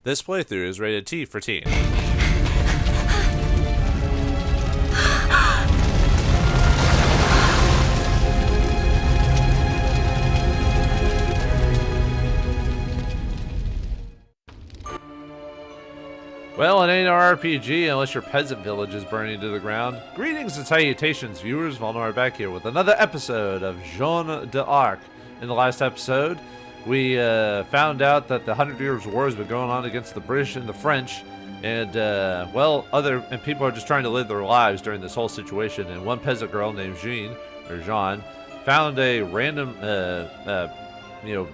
This playthrough is rated T for teen. Well, it ain't an RPG unless your peasant village is burning to the ground. Greetings and salutations, viewers. Vauldemare back here with another episode of Joan of Arc. In the last episode, we found out that the 100 Years' War has been going on against the British and the French, and people are just trying to live their lives during this whole situation. And one peasant girl named Jeanne, found a random,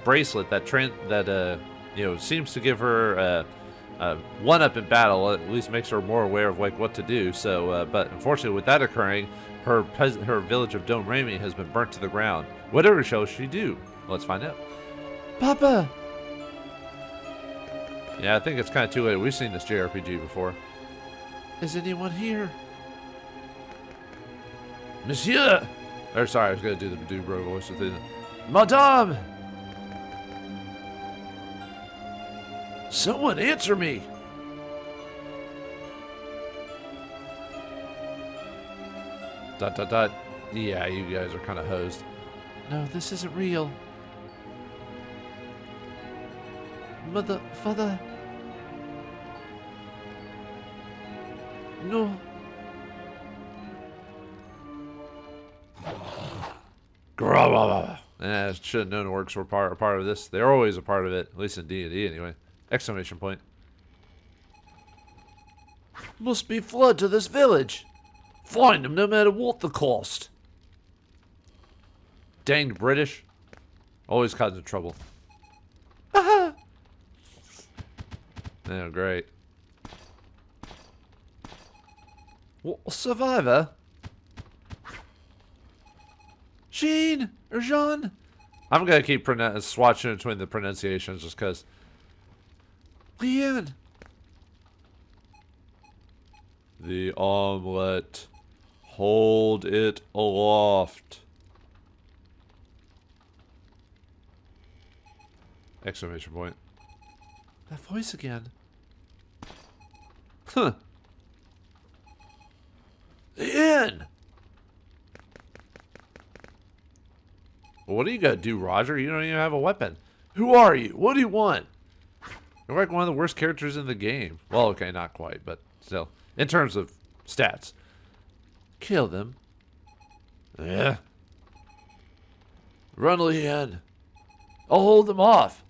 bracelet that seems to give her one up in battle. At least makes her more aware of what to do. So, but unfortunately, with that occurring, her village of Domremy has been burnt to the ground. Whatever shall she do? Let's find out. Papa! Yeah, I think it's kind of too late. We've seen this JRPG before. Is anyone here? Monsieur! Or sorry, I was going to do the Dubro voice with it. Madame! Someone answer me! Dot dot dot. Yeah, you guys are kind of hosed. No, this isn't real. Mother, father. No. I should have known orcs were a part of this. They're always a part of it, at least in D&D anyway. Exclamation point. Must be flood to this village. Find them no matter what the cost. Danged British. Always causing trouble. Oh, great. What, survivor? Jeanne or Jeanne? I'm gonna keep swatching between the pronunciations just because. Leanne. The armlet. Hold it aloft. Exclamation point. That voice again. Huh. Leanne! Well, what do you gotta do, Roger? You don't even have a weapon. Who are you? What do you want? You're like one of the worst characters in the game. Well, okay, not quite, but still. In terms of stats. Kill them. Yeah. Run, Leanne. I'll hold them off.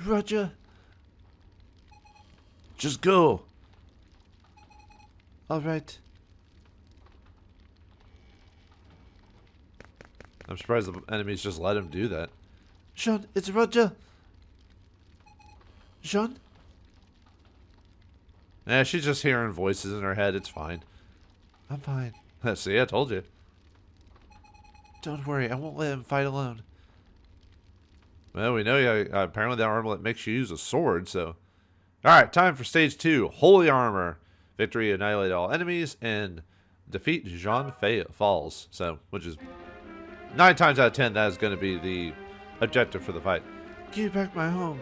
Roger. Just go. All right. I'm surprised the enemies just let him do that. Jeanne, it's Roger. Jeanne? Yeah, she's just hearing voices in her head. It's fine. I'm fine. See, I told you. Don't worry, I won't let him fight alone. Well, we know apparently that armlet makes you use a sword, so. Alright, time for stage 2. Holy Armor. Victory, annihilate all enemies, and defeat Jeanne falls. So, which is 9 times out of 10, that is going to be the objective for the fight. Give back my home.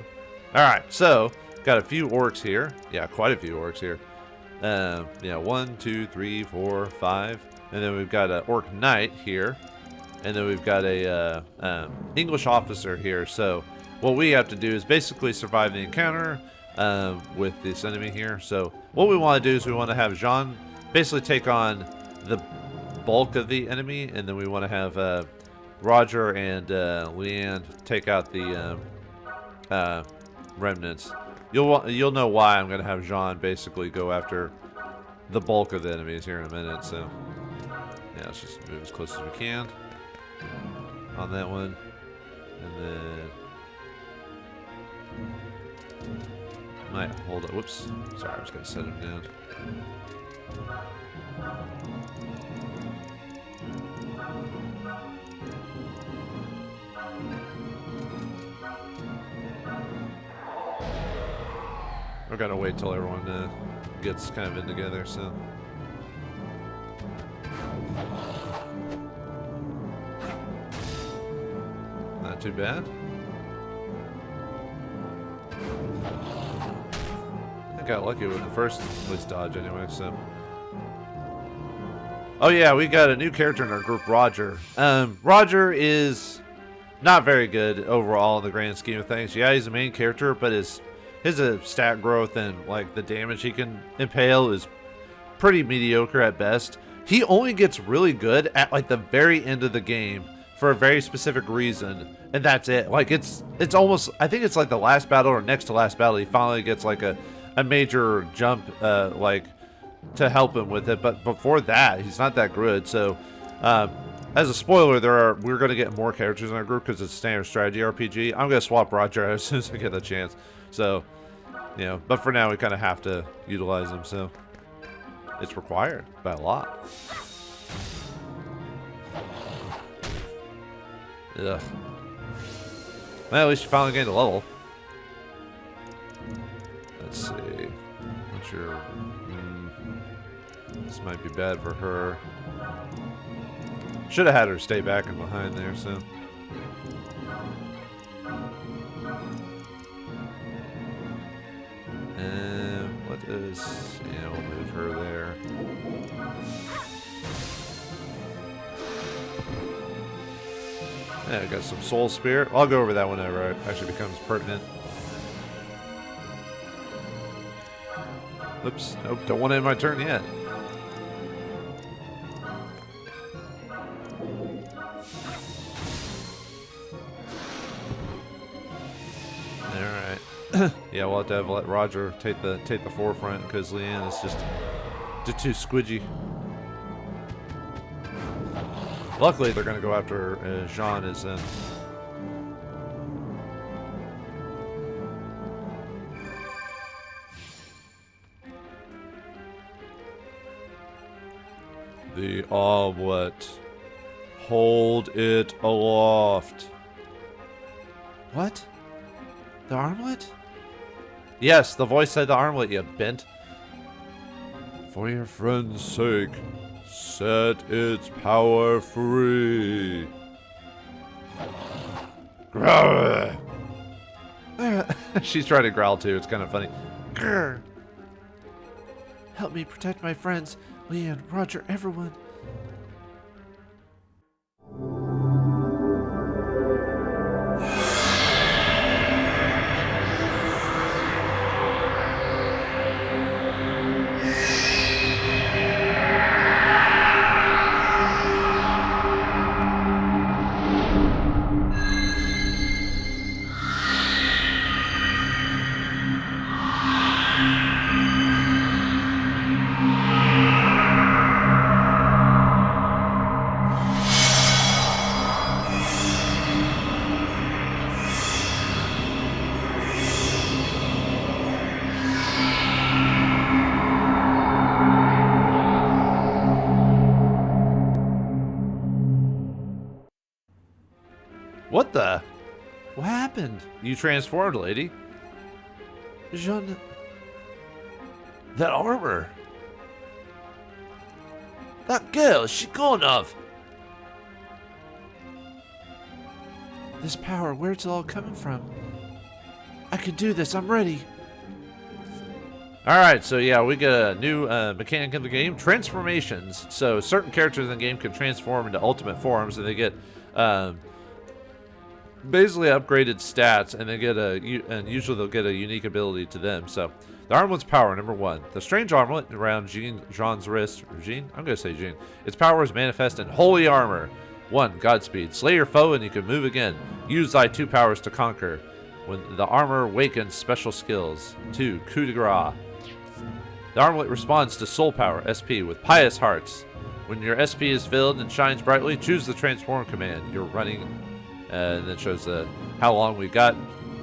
Alright, so, got a few orcs here. Yeah, quite a few orcs here. 1, 2, 3, 4, 5. And then we've got an orc knight here. And then we've got a English officer here. So what we have to do is basically survive the encounter with this enemy here. So what we want to do is we want to have Jeanne basically take on the bulk of the enemy. And then we want to have Roger and Leanne take out the remnants. You'll know why I'm going to have Jeanne basically go after the bulk of the enemies here in a minute. So yeah, let's just move as close as we can on that one, and then might hold it. Whoops, sorry, I was going to set him down. We're gonna wait till everyone gets kind of in together, so. Not too bad. got lucky with the first at least dodge anyway, so. Oh yeah, we got a new character in our group, Roger. Roger is not very good overall in the grand scheme of things. Yeah, he's the main character, but his stat growth and like the damage he can impale is pretty mediocre at best. He only gets really good at like the very end of the game for a very specific reason, and that's it. Like it's almost, I think it's like the last battle or next to last battle, he finally gets like a major jump like to help him with it, but before that he's not that good. So as a spoiler, we're going to get more characters in our group because it's a standard strategy RPG. I'm going to swap Roger out as soon as I get the chance. So, you know, but for now we kind of have to utilize him, so it's required by a lot. Ugh. Well, at least you finally gained a level. Let's see. What's your... this might be bad for her. Should have had her stay back and behind there, so... what is... yeah, we'll move her there. Yeah, I got some soul spirit. I'll go over that whenever it actually becomes pertinent. Oops. Nope, don't want to end my turn yet. Alright. Yeah, we'll have to let Roger take the forefront because Leanne is just too squidgy. Luckily, they're going to go after Jeanne is in. The armlet. Hold it aloft. What? The armlet? Yes, the voice said the armlet, you bent. For your friend's sake, set its power free. Growl. She's trying to growl too, it's kind of funny. Grr. Help me protect my friends, Leanne, Roger, everyone. What the? What happened? You transformed, lady. Jeanne. That armor. That girl, is she gone off? This power, where's it all coming from? I can do this, I'm ready. Alright, so yeah, we get a new mechanic in the game, transformations. So certain characters in the game can transform into ultimate forms, and they get basically upgraded stats, and they get and usually they'll get a unique ability to them. So the armlet's power, number 1. The strange armlet around Jeanne's wrist, or Jeanne? I'm going to say Jeanne. Its power is manifest in holy armor. 1. Godspeed. Slay your foe and you can move again. Use thy 2 powers to conquer. When the armor awakens special skills. 2. Coup de grace. The armlet responds to soul power, SP, with pious hearts. When your SP is filled and shines brightly, choose the transform command. You're running... and it shows how long we got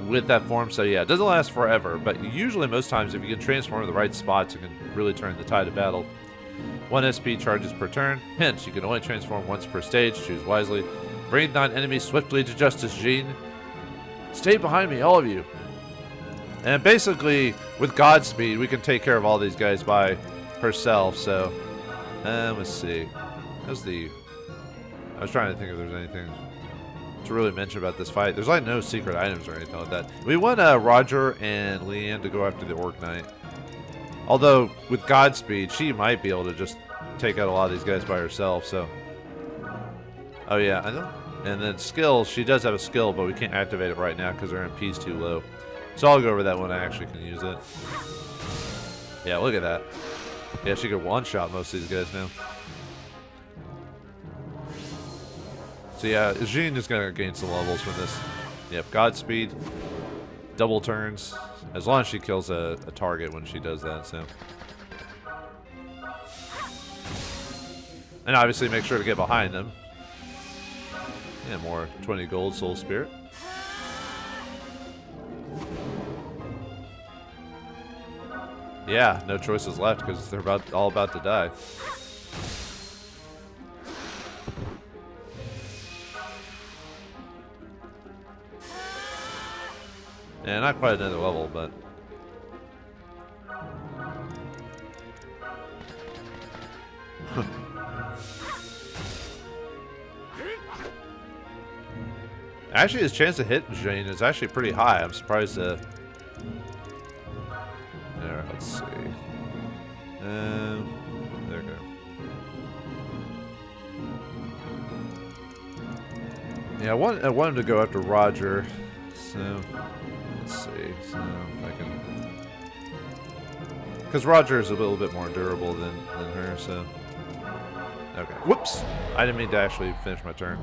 with that form. So yeah, it doesn't last forever, but usually most times if you can transform in the right spots, it can really turn the tide of battle. 1 SP charges per turn. Hint, you can only transform once per stage. Choose wisely. Bring thine enemies swiftly to justice, Jeanne. Stay behind me, all of you. And basically, with Godspeed, we can take care of all these guys by herself. So, let's see. How's the... I was trying to think if there's anything to really mention about this fight. There's like no secret items or anything like that. We want Roger and Leanne to go after the Orc Knight. Although, with Godspeed, she might be able to just take out a lot of these guys by herself, so... Oh yeah, I know. And then skills, she does have a skill, but we can't activate it right now because her MP's too low. So I'll go over that when I actually can use it. Yeah, look at that. Yeah, she could one-shot most of these guys now. So yeah, Jeanne is going to gain some levels from this. Yep, Godspeed, double turns, as long as she kills a target when she does that, so. And obviously make sure to get behind them. Yeah, more 20 gold soul spirit. Yeah, no choices left because they're all about to die. Yeah, not quite another level, but... Actually, his chance to hit Jeanne is actually pretty high. I'm surprised there, let's see. There we go. Yeah, I want him to go after Roger. So, let's see. So, if I can... Because Roger is a little bit more durable than her, so... Okay. Whoops! I didn't mean to actually finish my turn.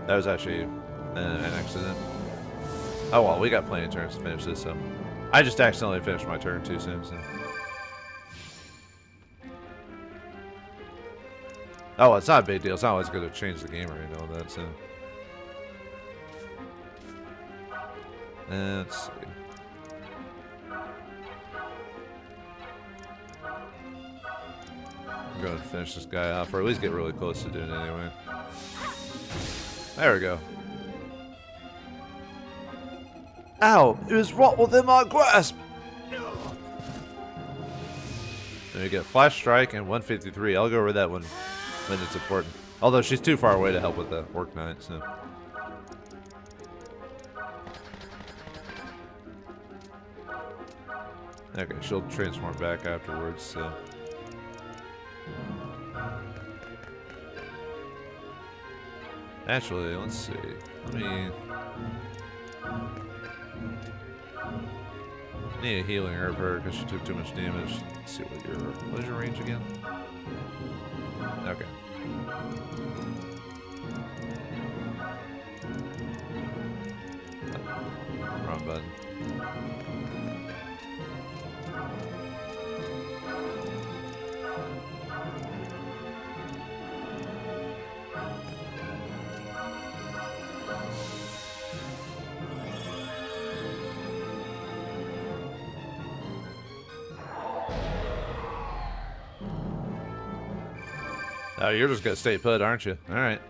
That was actually an accident. Oh well, we got plenty of turns to finish this, so... I just accidentally finished my turn too soon, so... Oh, well, it's not a big deal. It's not always going to change the game or anything like that, so... Let's see. I'm going to finish this guy off, or at least get really close to doing it anyway. There we go. Ow! It was right within my grasp! Then we get Flash Strike and 153. I'll go over that one when it's important. Although she's too far away to help with the Orc Knight, so... Okay, she'll transform back afterwards, so... Actually, let's see. Let me... I need a healing herb her because she took too much damage. Let's see what is your range again? Okay. Wrong button. Oh, you're just gonna stay put, aren't you? All right.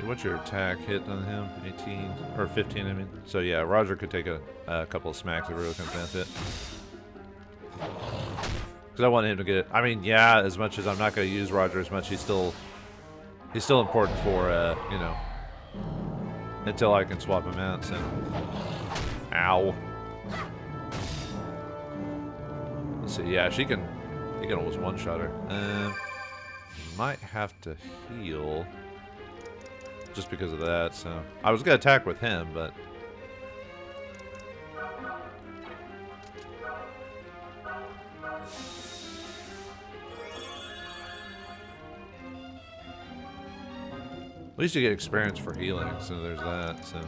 What's your attack hit on him? 18 or 15, I mean. So yeah, Roger could take a couple of smacks if it really comes down to it. Because I want him to get. I mean, yeah, as much as I'm not going to use Roger as much, he's still important for you know, until I can swap him out. So, ow. Let's see. Yeah, he can almost one-shot her. Might have to heal. Just because of that, so... I was going to attack with him, but... At least you get experience for healing, so there's that, so...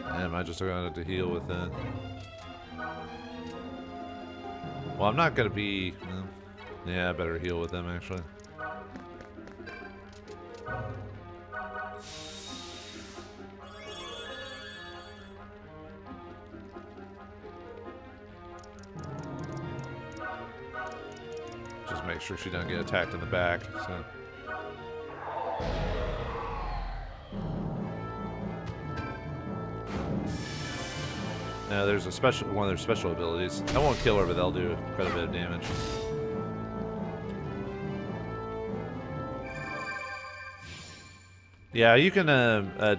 Damn, I just got to heal with that. Well, I'm not going to be... Yeah, I better heal with them, actually. to make sure she doesn't get attacked in the back. So. Now there's a one of their special abilities. I won't kill her, but they'll do quite a bit of damage. Yeah, you can.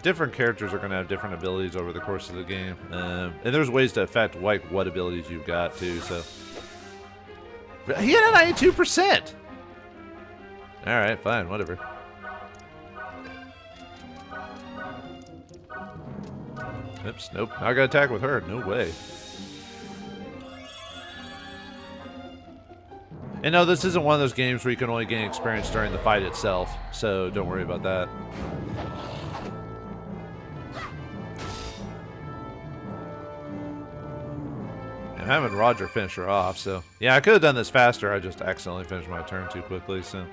Different characters are going to have different abilities over the course of the game, and there's ways to affect what abilities you've got too. So he had a 92%. All right, fine, whatever. Oops, nope. Now I got to attack with her. No way. And no, this isn't one of those games where you can only gain experience during the fight itself, so don't worry about that. I'm having Roger finish her off, so... Yeah, I could have done this faster. I just accidentally finished my turn too quickly, so...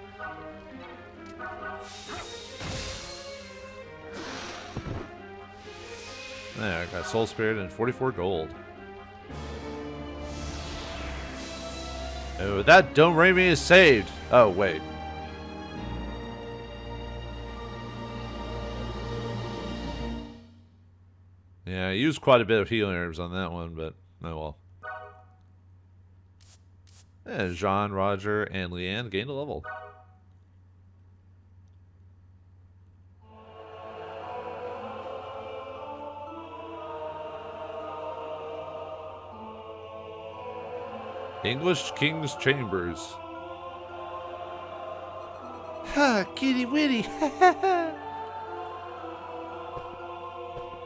There, I got Soul Spirit and 44 gold. Oh, that Domremy is saved. Oh, wait. Yeah, I used quite a bit of healing herbs on that one, but oh well. And Jeanne, Roger, and Leanne gained a level. English King's Chambers. Ha, kitty witty.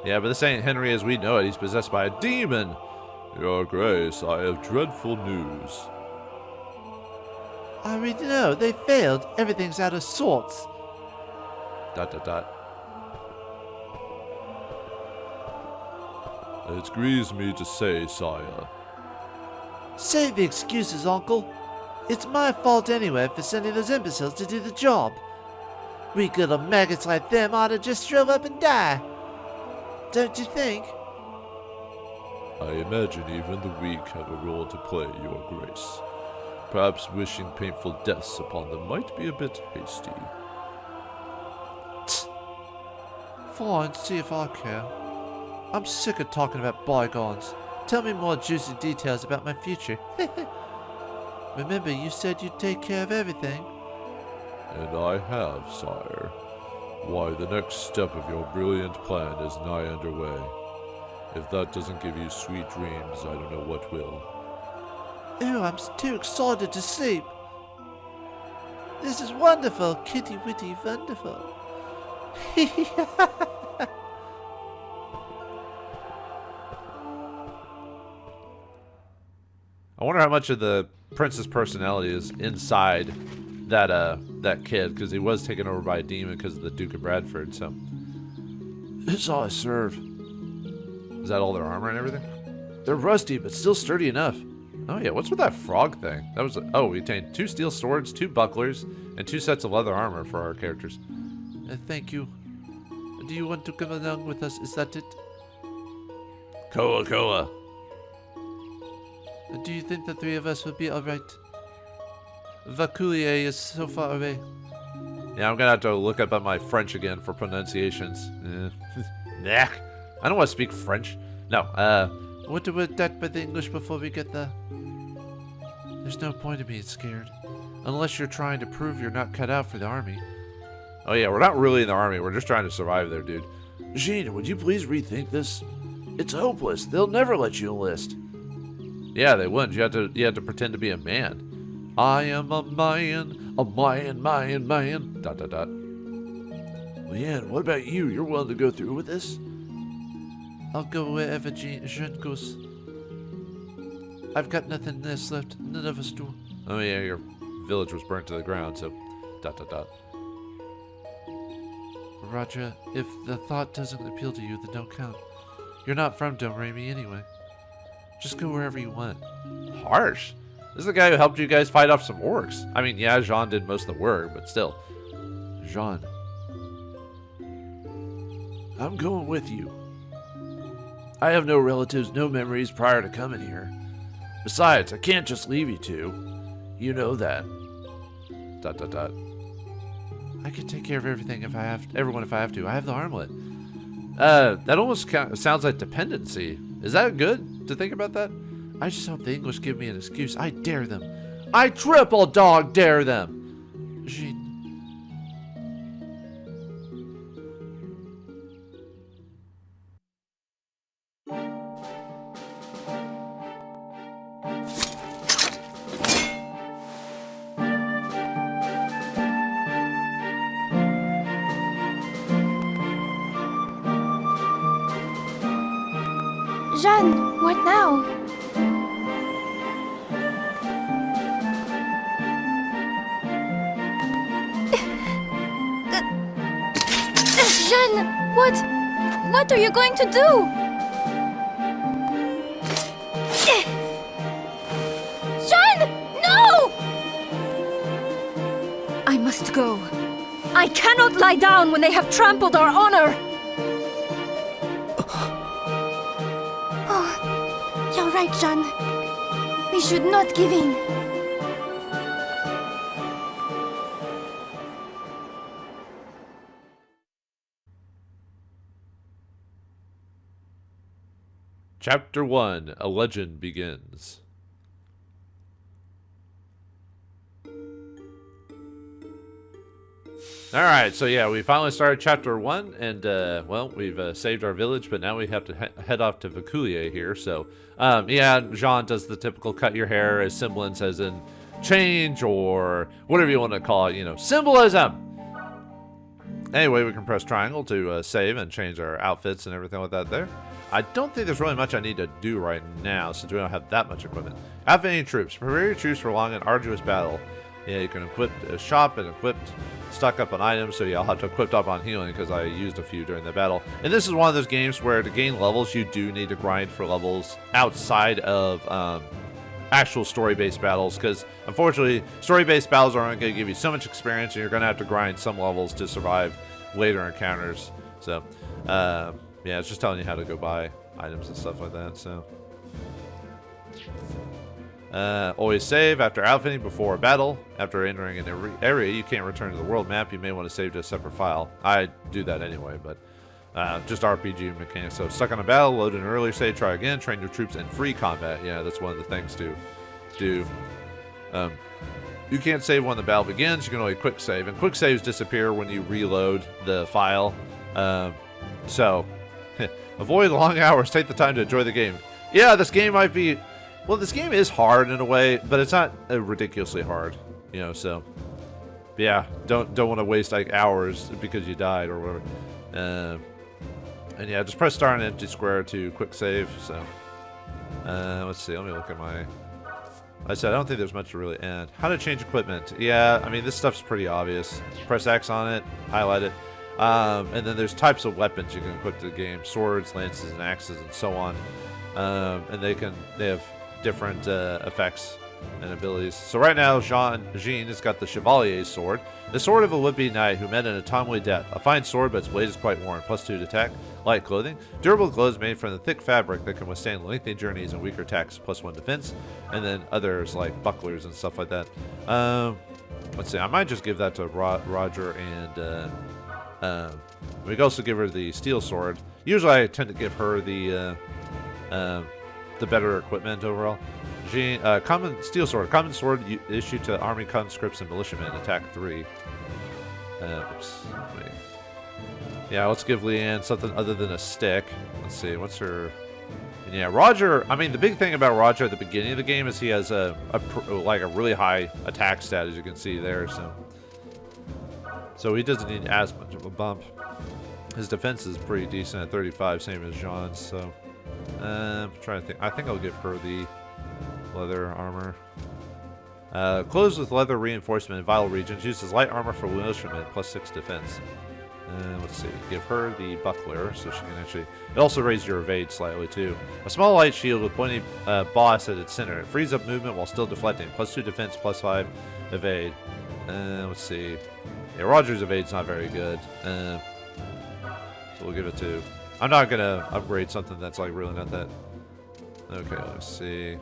Yeah, but this ain't Henry as we know it. He's possessed by a demon. Your Grace, I have dreadful news. I already know. They failed. Everything's out of sorts. ... It grieves me to say, sire. Save the excuses, Uncle. It's my fault anyway for sending those imbeciles to do the job. Weak little maggots like them ought to just shrivel up and die. Don't you think? I imagine even the weak have a role to play, Your Grace. Perhaps wishing painful deaths upon them might be a bit hasty. Fine, see if I care. I'm sick of talking about bygones. Tell me more juicy details about my future. Remember, you said you'd take care of everything. And I have, sire. Why, the next step of your brilliant plan is nigh underway. If that doesn't give you sweet dreams, I don't know what will. Oh, I'm too excited to sleep. This is wonderful, kitty witty wonderful. I wonder how much of the prince's personality is inside that kid, because he was taken over by a demon because of the Duke of Bradford. So It's all I serve. is that all their armor and everything? They're rusty, but still sturdy enough. Oh yeah, what's with that frog thing? That was we obtained 2 steel swords, 2 bucklers, and 2 sets of leather armor for our characters. Thank you. Do you want to come along with us? Is that it? Koa Koa. Do you think the 3 of us would be alright? Vaucouleurs is so far away. Yeah, I'm gonna have to look up at my French again for pronunciations. Nah, I don't want to speak French. No, What to attack by the English before we get there? There's no point in being scared. Unless you're trying to prove you're not cut out for the army. Oh yeah, we're not really in the army. We're just trying to survive there, dude. Jeanne, would you please rethink this? It's hopeless. They'll never let you enlist. Yeah, they wouldn't. You had to pretend to be a man. I am a man, man. ... Leanne, what about you? You're willing to go through with this? I'll go wherever Jeanne goes. I've got nothing else left. None of us do. Oh yeah, your village was burnt to the ground, so ... Roger, if the thought doesn't appeal to you, then don't count. You're not from Domremy anyway. Just go wherever you want. Harsh. This is the guy who helped you guys fight off some orcs. I mean, yeah, Jeanne did most of the work, but still. Jeanne. I'm going with you. I have no relatives, no memories prior to coming here. Besides, I can't just leave you two. You know that. Dot dot dot. I can take care of everything if I have everyone if I have to. I have the armlet. That almost sounds like dependency. Is that good to think about that? I just hope the English give me an excuse. I dare them. I triple dog dare them. Jeanne. Jeanne, what now? Jeanne, what are you going to do? Jeanne, no! I must go. I cannot lie down when they have trampled our honor. You're right, Jeanne. We should not give in. Chapter 1, A Legend Begins. Alright, so yeah, we finally started Chapter 1, and, well, we've saved our village, but now we have to head off to Vaucouleurs here, so, yeah, Jeanne does the typical cut your hair as semblance, as in change, or whatever you want to call it, you know, symbolism! Anyway, we can press triangle to save and change our outfits and everything like that there. I don't think there's really much I need to do right now, since we don't have that much equipment. Outfitting troops. Prepare your troops for a long and arduous battle. Yeah, you can equip a shop and equip stock up on items, so yeah, I'll have to equip up on healing because I used a few during the battle. And this is one of those games where to gain levels, you do need to grind for levels outside of actual story-based battles, because unfortunately, story-based battles are only going to give you so much experience, and you're going to have to grind some levels to survive later encounters. So, yeah, it's just telling you how to go buy items and stuff like that, so. Always save after outfitting before a battle. After entering an area you can't return to the world map, you may want to save to a separate file. I do that anyway, but just RPG mechanics. So stuck on a battle, load an earlier save, try again, train your troops in free combat. Yeah, that's one of the things to do. You can't save when the battle begins, you can only quick save, and quick saves disappear when you reload the file. So avoid long hours, take the time to enjoy the game. Yeah, this game might be, well, this game is hard in a way, but it's not ridiculously hard, you know, so yeah, don't want to waste like hours because you died or whatever. And yeah, just press start on an empty square to quick save. So let's see, let me look at my, like I said, I don't think there's much to really end. How to change equipment. Yeah, I mean, this stuff's pretty obvious. Press X on it, highlight it. And then there's types of weapons you can equip to the game. Swords, lances, and axes, and so on. And they have different effects and abilities. So right now, Jeanne has got the Chevalier's sword. The sword of a would-be knight who met an untimely death. A fine sword, but its blade is quite worn. +2 to attack. Light clothing. Durable clothes made from the thick fabric that can withstand lengthy journeys and weaker attacks. +1 defense. And then others like bucklers and stuff like that. Let's see. I might just give that to Roger, and we could also give her the steel sword. Usually I tend to give her the better equipment overall. Jeanne, common steel sword. Common sword issued to army conscripts and militiamen. Attack 3. Oops. Wait. Yeah, let's give Leanne something other than a stick. Let's see, what's her... And yeah, Roger, I mean, the big thing about Roger at the beginning of the game is he has a really high attack stat, as you can see there, so he doesn't need as much of a bump. His defense is pretty decent at 35, same as Jeanne's, so... I'm trying to think. I think I'll give her the leather armor. Clothes with leather reinforcement in vital regions. Uses light armor for militiamen, +6 defense. Let's see. Give her the buckler, so she can actually... It also raises your evade slightly, too. A small light shield with pointy boss at its center. It frees up movement while still deflecting. +2 defense, +5 evade. Let's see. Yeah, Roger's evade's not very good. So we'll give it to... I'm not going to upgrade something that's like really not that... Okay, let's see.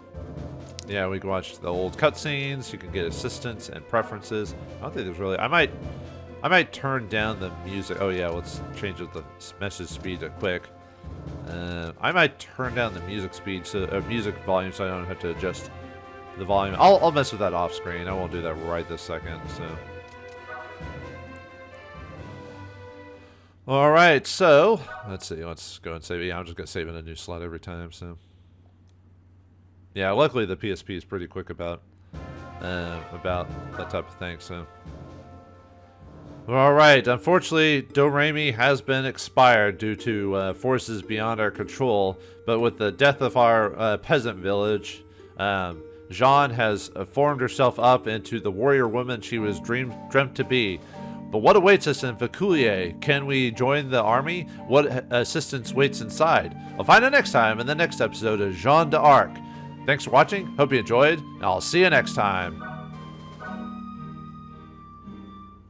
Yeah, we can watch the old cutscenes. You can get assistance and preferences. I don't think there's really. I might turn down the music. Oh yeah, let's change the message speed to quick. I might turn down the music speed to music volume so I don't have to adjust the volume. I'll mess with that off screen. I won't do that right this second. So. All right, so let's see. Let's go and save it. Yeah, I'm just gonna save in a new slot every time. So. Yeah, luckily the PSP is pretty quick about that type of thing. So. All right. Unfortunately, Domremy has been expired due to forces beyond our control. But with the death of our peasant village, Jeanne has formed herself up into the warrior woman she was dreamt to be. But what awaits us in Vaucouleurs? Can we join the army? What assistance waits inside? I'll find out next time in the next episode of Joan of Arc. Thanks for watching. Hope you enjoyed. And I'll see you next time.